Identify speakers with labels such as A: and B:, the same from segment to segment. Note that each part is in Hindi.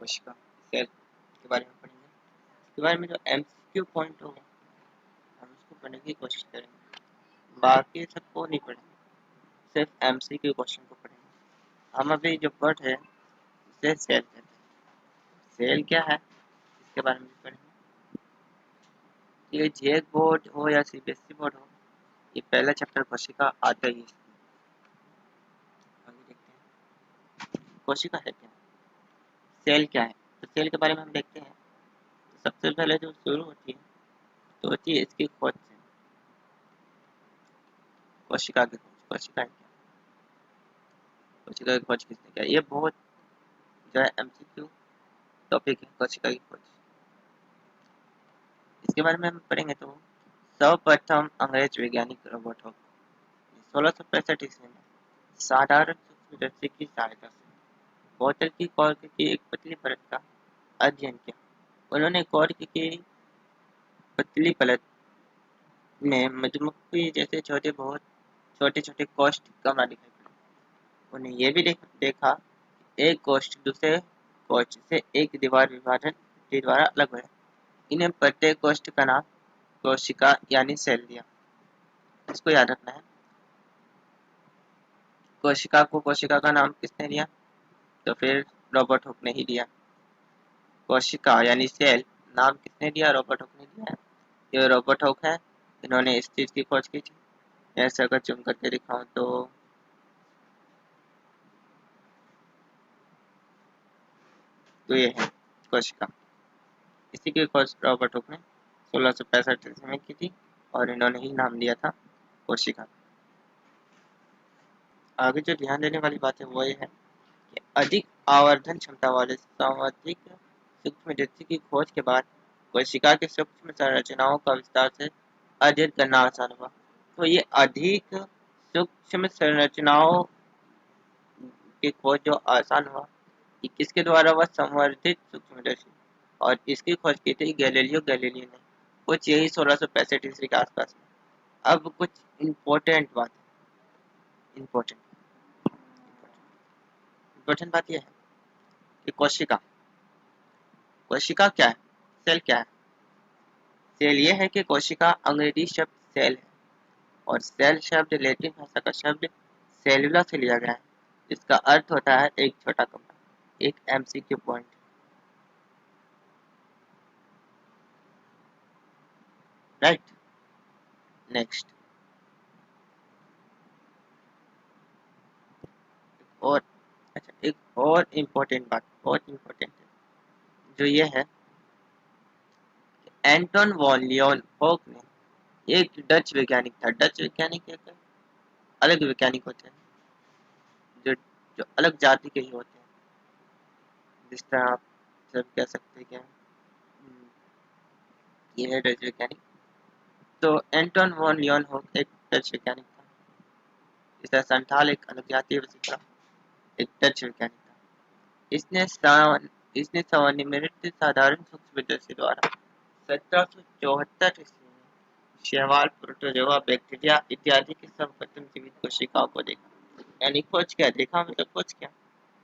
A: कोशिका सेल के बारे में पढ़ेंगे। इसके बारे में जो एमसीक्यू पॉइंट होगा हम उसको पढ़ने की कोशिश करेंगे, बाकी सबको नहीं पढ़ेंगे, सिर्फ एमसीक्यू क्वेश्चन को पढ़ेंगे। हम अभी जो पढ़ रहे हैं उसे सेल कहते हैं। सेल क्या है इसके बारे में भी पढ़ेंगे। ये जेक बोर्ड हो या सीबीएसई बोर्ड हो, ये पहला चैप्टर कोशिका आता ही है। आगे देखते हैं कोशिका है क्या, सेल क्या है। तो सेल के बारे में हम देखते हैं। तो सबसे पहले जो शुरू होती है तो होती है इसकी खोज से। कोशिका की खोज, कोशिका है क्या, कोशिका की खोज किसने किया, ये बहुत जो है एमसीक्यू टॉपिक है कोशिका की खोज। इसके बारे में हम पढ़ेंगे तो सर्वप्रथम अंग्रेज वैज्ञानिक रॉबर्ट हॉक 1665 ईस्वी में साधारण सूक्ष्मदर्शी की सहायता से बोतल की कॉर्क की एक पतली परत का अध्ययन किया। उन्होंने कॉर्क की पतली परत में मधुमक्खी जैसे बहुत छोटे छोटे कोष्ठ कमरा दिखाई पड़े। उन्हें यह भी देखा एक कोष्ठ दूसरे कोष्ठ से एक दीवार विभाजन के द्वारा अलग है। इन्हें प्रत्येक कोष्ठ का नाम कोशिका यानी सेल दिया। इसको याद रखना है। कोशिका को कोशिका का नाम किसने दिया, तो फिर रॉबर्ट हुक ने ही दिया। कोशिका यानी सेल नाम किसने दिया, रॉबर्ट हुक ने दिया है। ये रॉबर्ट हुक है, इन्होंने इस चीज की खोज की थी। ऐसे अगर जूम करके दिखाऊं तो ये है कोशिका। इसी की खोज रॉबर्ट हुक ने 1665 ईस्वी में की थी और इन्होंने ही नाम दिया था कोशिका। आगे जो ध्यान देने वाली बात है वो ये है कि अधिक आवर्धन क्षमता वाले सर्वाधिक सूक्ष्मदर्शी की खोज के बाद कोशिका के सूक्ष्म संरचनाओं का विस्तार से अध्ययन करना आसान हुआ। तो ये अधिक सूक्ष्म संरचनाओं की खोज जो आसान हुआ, ये किसके द्वारा हुआ, संवर्धित सूक्ष्मदर्शी। और इसकी खोज की थी गैलीलियो गैलीली ने, कुछ यही 1665 ईस्वी के आसपास में। अब कुछ इम्पोर्टेंट बात है, इम्पोर्टेंट बात यह है कि कोशिका कोशिका क्या है, सेल क्या है। सेल ये है कि कोशिका अंग्रेजी शब्द सेल है और सेल शब्द लैटिन भाषा का शब्द सेलुला से लिया गया है, जिसका अर्थ होता है एक छोटा कमरा। एक एमसीक्यू पॉइंट। Right, next. और अच्छा, एक और इम्पोर्टेंट बात, बहुत इम्पोर्टेंट है, जो ये है कि एंटोन वॉन लियोनहोफ ने, एक डच वैज्ञानिक था। डच वैज्ञानिक एक अलग वैज्ञानिक होते हैं, जो जो अलग जाति के ही होते हैं, जिस तरह आप सब कह सकते हैं क्या, ये है डच वैज्ञानिक। तो एंटोन वॉन लियोनहोफ एक डच वैज्ञानिक था। इस तरह संथाल एक अलग जातीय का एक डच वैज्ञानिक था। इसने स्वनिर्मित साधारण सूक्ष्मदर्शी द्वारा 1774 ईस्वी में शैवाल, प्रोटोजोआ, बैक्टीरिया इत्यादि की सर्वप्रथम जीवित कोशिकाओं को देखा। यानी खोज क्या, देखा मतलब खोज क्या।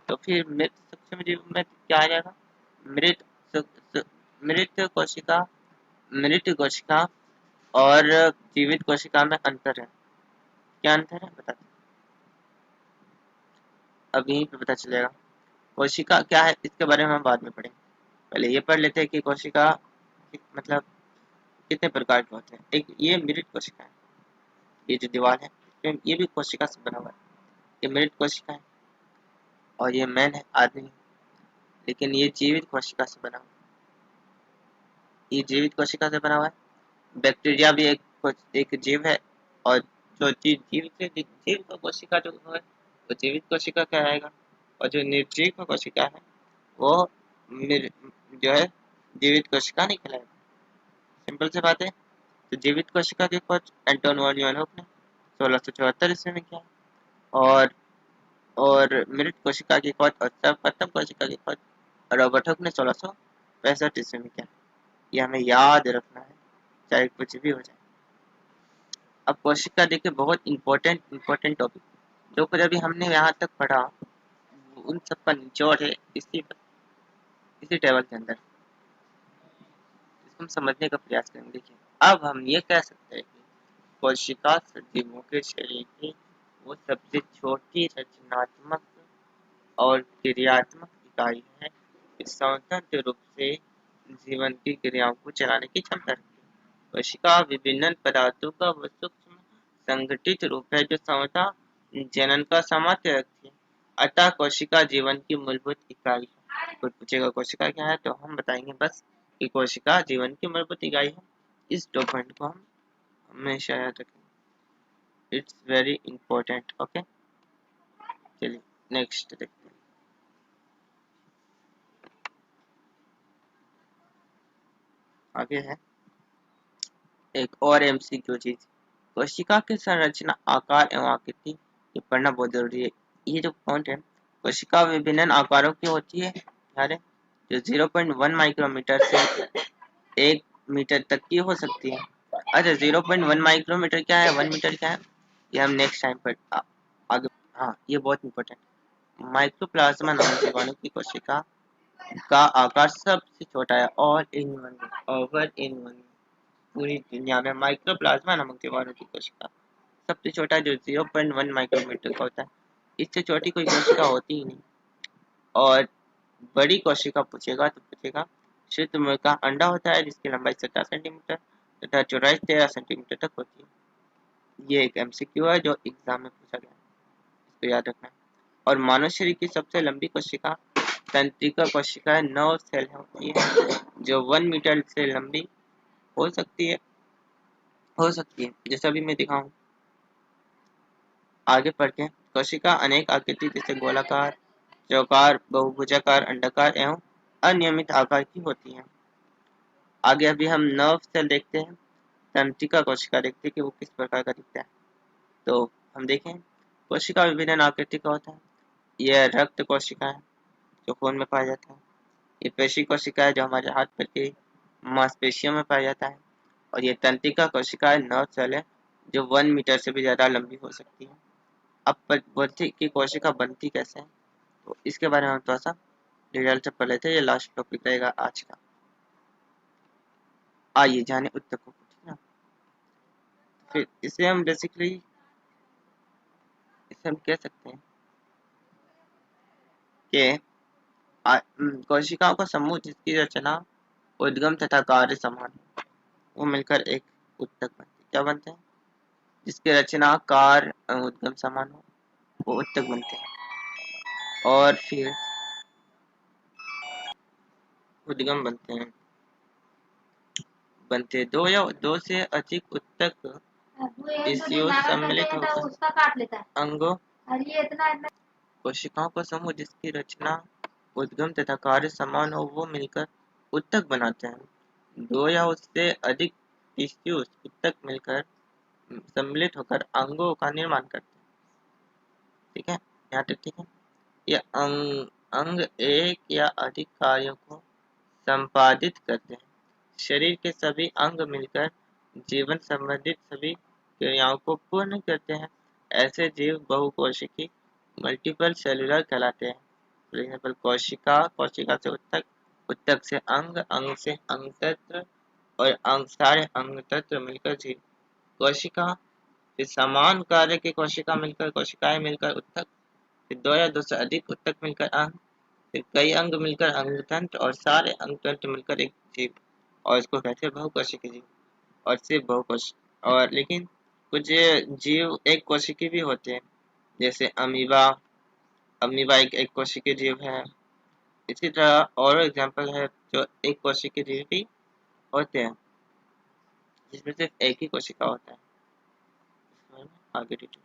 A: तो फिर मृत सूक्ष्म जीव में क्या आ जाएगा, मृत मृत कोशिका, मृत कोशिका और जीवित कोशिका में अंतर है। क्या अंतर है बताते, अब यहीं पे पता चलेगा। कोशिका क्या है इसके बारे में हम बाद में पढ़ेंगे, पहले ये पढ़ लेते हैं कि कोशिका मतलब कितने प्रकार के होते हैं। एक ये मृत कोशिका है, ये जो दीवार है ये भी कोशिका से बना हुआ है, ये मृत कोशिका है। और ये मैन है, आदमी, लेकिन ये जीवित कोशिका से बना हुआ है, ये जीवित कोशिका से बना हुआ है। बैक्टीरिया भी एक जीव है, और जो जीव से जीव का कोशिका जो है तो जीवित कोशिका कहलाएगा, और जो निर्जीव कोशिका है वो जो है जीवित कोशिका नहीं कहलाएगा। सिंपल सी बात है। तो जीवित कोशिका की खोज एंटोन वॉन लियोनहोफ ने 1674 ईस्वी में किया, और मृत कोशिका की खोज और सर्वप्रथम कोशिका की खोज रॉबर्ट हुक ने 1665 ईस्वी में किया। ये हमें याद रखना है, चाहे कुछ भी हो जाए। अब कोशिका देखिए, बहुत इंपॉर्टेंट टॉपिक, जो कुछ अभी हमने यहाँ तक पढ़ा उन सब का निचोड़ है इसी टेबल के अंदर। इसको हम समझने का प्रयास करेंगे। देखिए, अब हम ये कह सकते हैं कि कोशिका सजीवों के शरीर की वो सबसे छोटी रचनात्मक और क्रियात्मक इकाई है, इस स्वतंत्र रूप से जीवन की क्रियाओं को चलाने की क्षमता रखती है। कोशिका विभिन्न पदार्थों का वो सूक्ष्म संगठित रूप है जो क्षमता जनन का सामर्थ्य रखती है। अतः कोशिका जीवन की मूलभूत इकाई है। कोई पूछेगा कोशिका क्या है, तो हम बताएंगे बस कि कोशिका जीवन की मूलभूत इकाई है। इस दो पॉइंट को हम हमेशा याद रखेंगे, इट्स वेरी इंपॉर्टेंट। ओके, चलिए नेक्स्ट देखते हैं। आगे है एक और एमसीक्यू चीज, कोशिका की संरचना, आकार एवं आकृति, ये पढ़ना बहुत जरूरी है। ये जो पॉइंट है, कोशिका विभिन्न आकारों की होती है, याद है, जो 0.1 माइक्रोमीटर से 1 मीटर तक की हो सकती है। अच्छा, 0.1 माइक्रोमीटर क्या है, 1 मीटर क्या है, ये हम नेक्स्ट टाइम पर आगे। हाँ, ये बहुत इंपॉर्टेंट। माइक्रोप्लाज्मा नामक जीवाणु की कोशिका का आकार सबसे छोटा है, ओवर इन वन पूरी दुनिया में माइक्रोप्लाज्मा नामक जीवाणु की कोशिका सबसे छोटा, जो 0.1 माइक्रोमीटर का होता है। इससे छोटी कोई कोशिका होती ही नहीं। और बड़ी कोशिका पूछेगा तो पूछेगा, शुद्ध मुर्ग का अंडा होता है जिसकी लंबाई 17 सेंटीमीटर तथा चौड़ाई 13 सेंटीमीटर तक होती है। ये एक एमसीक्यू है जो एग्जाम में पूछा गया है, इसको याद रखना है। और मानव शरीर की सबसे लंबी कोशिका तंत्रिका कोशिका 9 सेल होती है, जो 1 मीटर से लंबी हो सकती है, जैसा भी मैं दिखाऊं। आगे बढ़ के, कोशिका अनेक आकृति जैसे गोलाकार, चौकार, बहुभुजाकार, अंडाकार एवं अनियमित आकार की होती हैं। आगे अभी हम नर्व सेल देखते हैं, तंत्रिका कोशिका देखते हैं कि वो किस प्रकार का दिखता है। तो हम देखें, कोशिका विभिन्न आकृति का होता है। यह रक्त कोशिका है जो खून में पाया जाता है। ये पेशी कोशिका है जो हमारे हाथ पैर की मांसपेशियों में पाया जाता है। और ये तंत्रिका कोशिका है, नर्व सेल है, जो 1 मीटर से भी ज्यादा लंबी हो सकती है। अब बोलते कि कोशिका बनती कैसे है, तो इसके बारे में हम थोड़ा सा डिटेल से पढ़ लेते हैं। ये लास्ट टॉपिक रहेगा आज का। आइए जाने उत्तर को, ठीक है। फिर इसे हम बेसिकली कह सकते हैं कि कोशिकाओं का समूह जिसकी रचना, उद्गम तथा कार्य समान, वो मिलकर एक उत्तक बनते हैं। क्या बनते हैं? जिसकी रचना, कार्य, उद्गम समान हो, वो उत्तक बनते हैं। और फिर उद्गम बनते दो या दो से अधिक उत्तक टिश्यूज सम्मिलित होकर अंगों, कोशिकाओं का समूह जिसकी रचना, उद्गम तथा कार्य समान हो, वो मिलकर उत्तक बनाते हैं। दो या उससे अधिक टिश्यूज उत्तक मिलकर सम्मिलित होकर अंगों का निर्माण करते हैं। ठीक है, यहाँ तक ठीक है। ये अंग एक या अधिक कार्यों को संपादित करते हैं। शरीर के सभी अंग मिलकर जीवन संबंधित सभी क्रियाओं को पूर्ण करते हैं। ऐसे जीव बहुकोशिकी मल्टीपल सेलुलर कहलाते हैं। फॉर एग्जाम्पल, कोशिका, कोशिका से उत्तक, उत्तक से अंग, अंग से अंग तत्व और अंग, सारे अंग तत्व मिलकर जीव। कोशिका, फिर समान कार्य की कोशिका मिलकर, कोशिकाएं मिलकर उत्तक, फिर दो या दो से अधिक उत्तक मिलकर अंग, फिर कई अंग मिलकर अंग तंत्र और सारे अंग तंत्र मिलकर एक जीव, और इसको कहते हैं बहुकोशिकीय जीव। और सिर्फ बहुकोश, और लेकिन कुछ जीव एक कोशिकीय भी होते हैं, जैसे अमीबा। अमीबा एक कोशिकीय जीव है। इसी तरह और एग्जाम्पल है जो एक कोशिकीय जीव भी होते हैं, जिसमें सिर्फ एक ही कोशिका होता है। आगे डिटेल